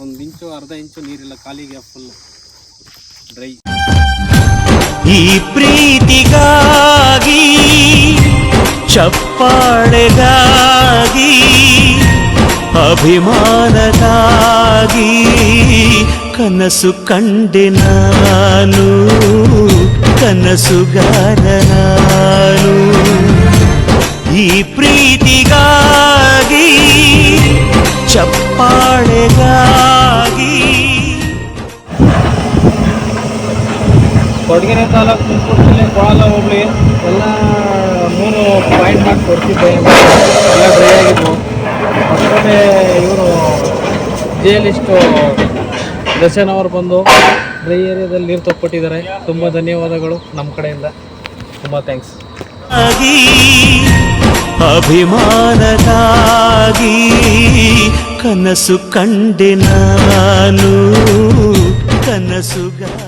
ಒಂದು ಇಂಚು ಅರ್ಧ ಇಂಚು ನೀರಿಲ್ಲ, ಕಾಲಿಗೆ ಫುಲ್ ಡ್ರೈ. ಈ ಪ್ರೀತಿಗಾಗಿ ಚಪ್ಪಾಳೆಗಾಗಿ ಅಭಿಮಾನಕ್ಕಾಗಿ ಕನಸು ಕಂಡೆ ನಾನು, ಕನಸುಗಾರ ನಾನು. ಈ ಪ್ರೀತಿಗಾಗಿ ಚಪ್ಪಾಳೆಗಾಗಿ. ಕೊಡಗಿನ ತಾಲೂಕು ತುಮಕೂರು ಜಿಲ್ಲೆ ಕೊಳಲ ಹೋಬಳಿ ಎಲ್ಲ 3 ಪಾಯಿಂಟ್ ಮಾಡಿ ಕೊಡ್ತಿದ್ದೆ, ಎಲ್ಲ ಡ್ರೈ ಆಗಿದ್ವು. ಮತ್ತೆ ಇವರು ಜೇಲಿಸ್ಟು ದರ್ಶನ್ ಅವರು ಬಂದು ಡ್ರೈ ಏರಿಯಾದಲ್ಲಿ ನೀರು ತಕ್ಕೊಟ್ಟಿದ್ದಾರೆ. ತುಂಬ ಧನ್ಯವಾದಗಳು ನಮ್ಮ ಕಡೆಯಿಂದ, ತುಂಬ ಥ್ಯಾಂಕ್ಸ್. ಅಭಿಮಾನಕ್ಕಾಗಿ ಕನಸು ಕಂಡೆ ನಾನು, ಕನಸುಗಾರ.